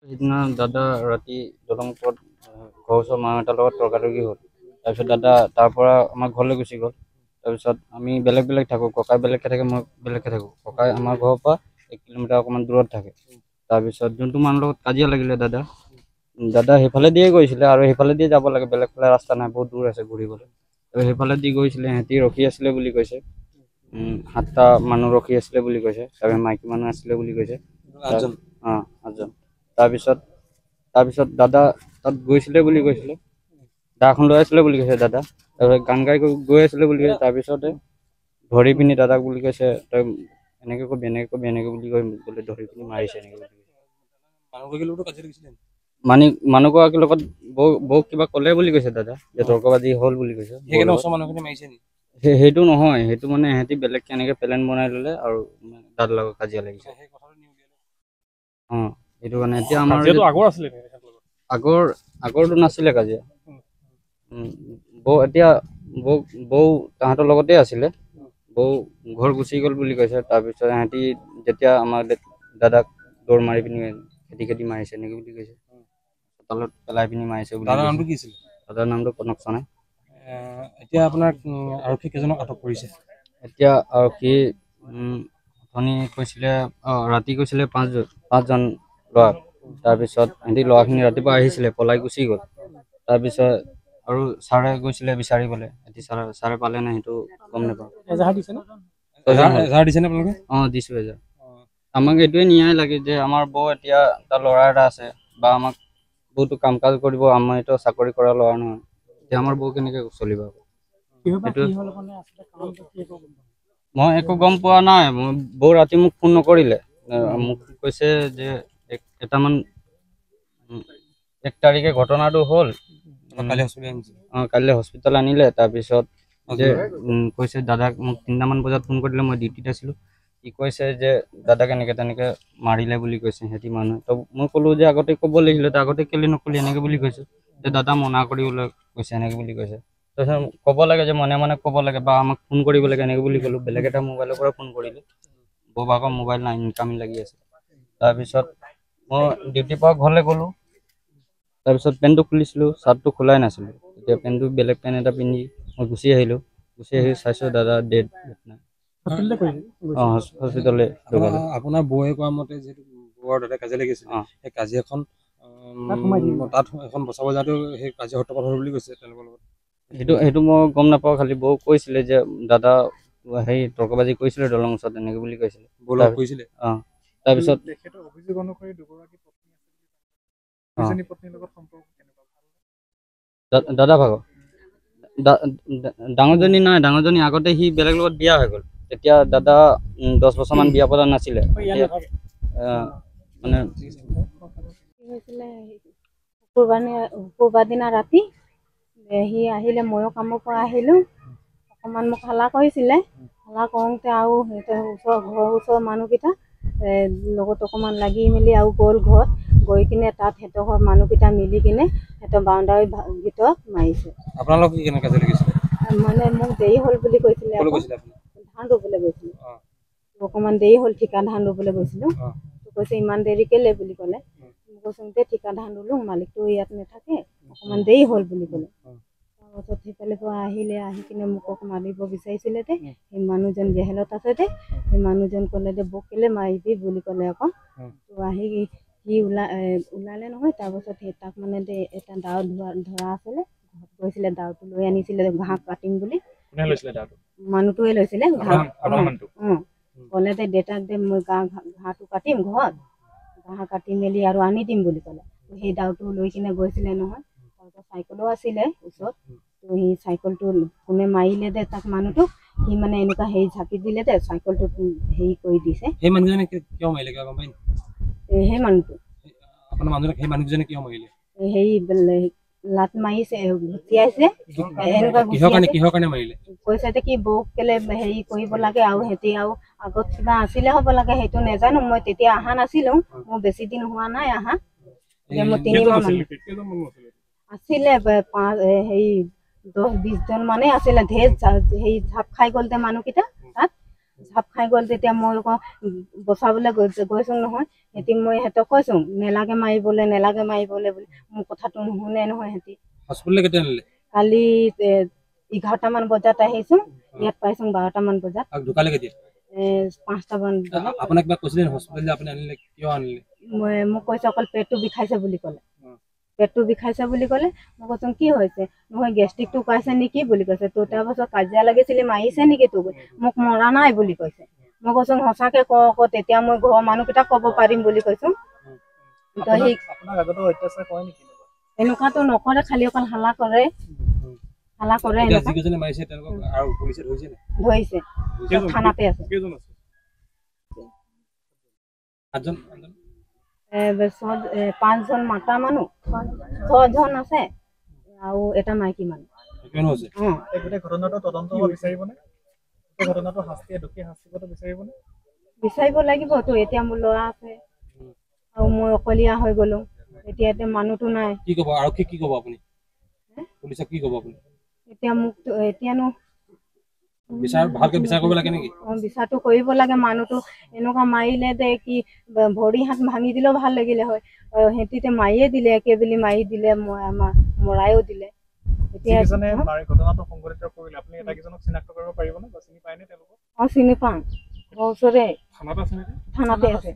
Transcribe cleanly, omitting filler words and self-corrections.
সিদিনা দাদা ৰাতি দলং ওপৰত ঘৰৰ ওচৰৰ মানুহ এটাৰ লগত তৰ্কাতৰ্কি হ'ল। তাৰপিছত দাদা তাৰ পৰা আমাৰ ঘৰলৈ গুচি গ'ল। তাৰপিছত আমি বেলেগ বেলেগ থাকোঁ, ককাই বেলেগকৈ থাকে, মই বেলেগকৈ থাকোঁ। ককাই আমাৰ ঘৰৰ পৰা 1 কিলোমিটাৰ অকণমান দূৰত থাকে। তাৰপিছত যোনটো মানুহৰ লগত কাজিয়া লাগিলে দাদা সেইফালে দিয়ে গৈছিলে আৰু সেইফালে দিয়ে যাব লাগে, বেলেগ ফালে ৰাস্তা নাই, বহুত দূৰ আছে ঘূৰিবলৈ। সেইফালে দি গৈছিলে, সিহঁতি ৰখি আছিলে বুলি কৈছে। 7টা মানুহ ৰখি আছিলে বুলি কৈছে, তাৰপিছত মাইকী মানুহ আছিলে বুলি কৈছে। 8জন। তাৰপিছত দাদা তাত গৈছিলে বুলি কৈছিলে, দাখন লৈ আছিলে বুলি কৈছে দাদা। তাৰপিছত গান গাই গৈ আছিলে বুলি কৈছে। তাৰপিছতে ধৰি পিনি দাদাক বুলি কৈছে, তই এনেকৈ কবি এনেকৈ বুলি কৈ বোলে ধৰি পিনি মাৰিছে এনেকৈ বুলি কৈছে। মানুহগৰাকীৰ লগত বৌ কিবা ক'লে বুলি কৈছে দাদা, যে তৰ্কবাজি হ'ল বুলি কৈছে। সেইটো নহয়, সেইটো মানে সিহঁতি বেলেগ কেনেকৈ প্লেন বনাই ল'লে আৰু দাদাৰ লগত কাজিয়া লাগিছে। সেইটো কাৰণে এতিয়া আমাৰ আগৰটো নাছিলে কাজিয়া। বৌ তাহাঁতৰ লগতে আছিলে। বৌ ঘৰ গুচি গ'ল বুলি কৈছে। তাৰপিছত সিহঁতি যেতিয়া আমাৰ দাদাক দৌৰ মাৰি পিনি খেদি মাৰিছে এনেকৈ বুলি কৈছে। চোতালত পেলাই পিনি মাৰিছে বুলি। দাদাৰ নামটো কি আছিলে? দাদাৰ নামটো কনক চানাই। এতিয়া আপোনাৰ আৰক্ষী কেইজনক আটক কৰিছে? এতিয়া আৰক্ষী অথনি কৈছিলে, ৰাতি কৈছিলে 5জন ল'ৰা। তাৰপিছত সিহঁতি ল'ৰাখিনি ৰাতিপুৱা আহিছিলে, পলাই গুচি গ'ল। তাৰপিছত আৰু ছাৰে গৈছিলে বিচাৰিবলৈ, ছাৰে পালে নাই সেইটো গম নাপাওঁ। এজাহাৰ দিছেনে আপোনালোকে? দিছোঁ এজাহাৰ। আমাক এইটোৱে ন্যায় লাগে যে আমাৰ বৌ এতিয়া তাৰ ল'ৰা এটা আছে, বা আমাক বহুতো কাম কাজ কৰিব, আমাৰ এইটো চাকৰি কৰা ল'ৰা নহয়। এতিয়া আমাৰ বৌ কেনেকৈ চলিব? মই একো গম পোৱা নাই। বৌ ৰাতি মোক ফোন নকৰিলে। মোক কৈছে যে 1 তাৰিখে ঘটনাটো হ'ল, কাইলৈ হস্পিটেল আনিলে। তাৰপিছত যে কৈছে দাদাক মোক 3টামান বজাত ফোন কৰিলে, মই ডিউটিত আছিলোঁ। সি কৈছে যে দাদাক এনেকৈ তেনেকৈ মাৰিলে বুলি কৈছে সিহঁতি মানুহে। তো মই ক'লোঁ যে আগতে ক'ব লাগিছিলে, আগতে কেলৈ নকলি এনেকৈ বুলি কৈছোঁ। যে দাদা মনা কৰিবলৈ কৈছে এনেকৈ বুলি কৈছে। তাৰপিছত ক'ব লাগে যে মনে ক'ব লাগে, বা আমাক ফোন কৰিব লাগে এনেকৈ বুলি ক'লোঁ। বেলেগ এটা মোবাইলৰ পৰা ফোন কৰিলোঁ, বৌ ভাগৰ মোবাইল নাই, ইনকামিং লাগি আছে। তাৰপিছত মই ডিউটিৰ পৰা ঘৰলৈ গ'লোঁ। তাৰপিছত পেণ্টটো খুলিছিলোঁ, চাৰ্টটো খোলাই নাছিলোঁ। এতিয়া পেণ্টটো বেলেগ পেণ্ট এটা পিন্ধি মই গুচি আহিলোঁ। গুচি আহি চাইছোঁ দাদা ডেড নাই। হস্পিটেললৈ ঢুকালে। আপোনাৰ বৌয়ে কোৱা মতে যিহেতু বৌৰ দাদা কাজিয়া লাগিছিল, সেই কাজিয়াখন তাত এখন বচাব যাওঁতেও সেই কাজিয়া সূত্ৰপাত হ'ল বুলি কৈছে তেওঁলোকৰ লগত। সেইটো মই গম নাপাওঁ। খালি বৌ কৈছিলে যে দাদা তৰ্কবাজি কৰিছিলে দলং ওচৰত এনেকৈ বুলি কৈছিলে। তাৰপিছত অভিযোগ অনুসৰি দুগৰাকী পত্নীৰ লগত সম্পৰ্ক কেনেকুৱা? দাদা ভাগৰ ডাঙৰজনী নাই, ডাঙৰজনী আগতে সি বেলেগ লগত বিয়া হৈ গ'ল। তেতিয়া দাদা 10 বছৰমান বিয়া পতা নাছিলে। মানে শুকুৰবাৰ দিনা ৰাতি সি আহিলে, ময়ো কামৰ পৰা আহিলোঁ। অকণমান মোক হাল্লা কৰিছিলে। হাল্লা কৰোঁতে আৰু ঘৰৰ ওচৰৰ মানুহকেইটা লগত অকণমান লাগি মেলি আৰু গ'ল ঘৰত। গৈ কিনে তাত সিহঁতৰ ঘৰৰ মানুহকেইটা মিলি কিনে সিহঁতৰ বাউণ্ডাৰীৰ ভিতৰত মাৰিছে। আপোনালোক কি কেনেকৈ কাজিয়া লাগিছিলে? মানে মোক দেৰি হ'ল বুলি কৈছিলে, ধান ৰুবলৈ গৈছিলোঁ। অকণমান দেৰি হ'ল, ঠিকা ধান ৰুবলৈ গৈছিলোঁ। কৈছে ইমান দেৰি কেলে বুলি ক'লে। কৈছোঁ যে ঠিকা ধান ৰুলোঁ, মালিকটো ইয়াত নাথাকে, অকণমান দেৰি হ'ল বুলি ক'লে। তাৰপাছত সেইফালৰ পৰা আহিলে, আহি কিনে মোক মাৰিব বিচাৰিছিলে যে সেই মানুহজন জেহেলত আছে যে, সেই মানুহজন ক'লে যে বৌক কেলে মাৰিবি বুলি ক'লে আকৌ। তো আহি সি ওলালে নহয়। তাৰপাছত তাক মানে এটা দাৱত ধৰা আছিলে, ঘৰত গৈছিলে, দাৱটো লৈ আনিছিলে ঘাঁহ কাটিম বুলি। মানুহটোৱে লৈছিলে ক'লে যে দেউতাক যে মই ঘাঁহটো কাটিম ঘৰত, ঘাঁহ কাটি মেলি আৰু আনি দিম বুলি ক'লে। সেই দাৱটো লৈ কিনে গৈছিলে নহয়। তাৰপিছত চাইকেলো আছিলে ওচৰত। তো সি চাইকেলটো কোনে মাৰিলে যে তাক মানুহটোক, সি মানে এনেকুৱা ঝাঁকি দিলে যে চাইকেলটো কৰি দিছে। সেই মানুহজনে কিয় মাৰিলে গম পাই? সেই মানুহটো মানুহজনে কিয় মাৰিলে? লাত মাৰিছে, ঘুচিয়াইছে। কিহৰ কাৰণে মাৰিলে? কৈছে যে কি বৌক কেলে কৰিব লাগে, আৰু সিহঁতি আৰু আগত কিবা আছিলে হ'ব লাগে, সেইটো নাজানো। মই তেতিয়া অহা নাছিলোঁ, মোৰ বেছি দিন হোৱা নাই অহা। মোৰ 3 মাহ মান আছিলে, 10-20 জন মানে আছিলে। ঢেৰ ঝাপ খাই গ'ল যে মানুহকেইটা তাত। ঝাপ খাই গ'ল তেতিয়া মই আকৌ বচাবলৈ গৈছোঁ নহয় সিহঁতি মই সিহঁতক কৈছোঁ নেলাগে মাৰিবলৈ বুলি মোৰ কথাটো নুশুনে নহয় সিহঁতি হস্পিটেললৈ কেতিয়া নিলে কালি 11টামান বজাত আহিছোঁ ইয়াত পাইছোঁ 12টামান বজাত আৰু ঢুকালে কেতিয়া 5টামান বজাত আপোনাক কিবা কৈছিলে হস্পিটেললৈ আপুনি আনিলে কিয় আনিলে মোক কৈছে অকল পেটটো বিষাইছে বুলি ক'লে মই কৈছোঁ কি হৈছে নহয় গেষ্ট্ৰিকটো পাইছে নেকি বুলি কৈছে তো তাৰপাছত কাজিয়া লাগিছিলে মাৰিছে নেকি তোক মোক মৰা নাই বুলি কৈছে মই কৈছোঁ সঁচাকৈ ক আকৌ তেতিয়া মই ঘৰৰ মানুহকেইটাক ক'ব পাৰিম বুলি কৈছোঁ তো সি এনেকুৱাতো নকৰে খালি অকল হাল্লা কৰে যিকেইজনে মাৰিছে তেওঁলোকক আৰু পুলিচে ধৰিছে নে ধৰিছে থানাতে আছে সাতজন 5জন মাতা মানুহ 6জন আছে আৰু এটা মাইকী মানুহ কিয়নো হৈছে এই গোটেই ঘটনাটো তদন্ত হ'ব বিচাৰিবনে গোটেই ঘটনাটো দোষী শাস্তি পাব বিচাৰিবনে বিচাৰিব লাগিবতো এতিয়া মোৰ ল'ৰা আছে আৰু মই অকলীয়া হৈ গ'লো এতিয়া মানুহটো নাই কি ক'ব আৰক্ষীক কি ক'ব আপুনি পুলিচক কি ক'ব আপুনি এতিয়া মোক এতিয়ানো ভালকে বিচাৰ কৰিব লাগে নেকি বিচাৰটো কৰিব লাগে মানুহটো এনেকুৱা মাৰিলে দে কি ভৰি হাত ভাঙি দিলেও ভাল লাগিলে হয় সিহঁতিতে মাৰিয়ে দিলে একেবেলি মাৰি দিলে মৰায়ো দিলে এতিয়া ঘটনাটো সংঘটিত কৰিলে আপুনি এটাকেইজনক চিনাক্ত কৰিব পাৰিবনে বা চিনি পায়নে তেওঁলোকক চিনি পাওঁ ঘৰৰ ওচৰে থানাত আছে নেকি থানাতে আছে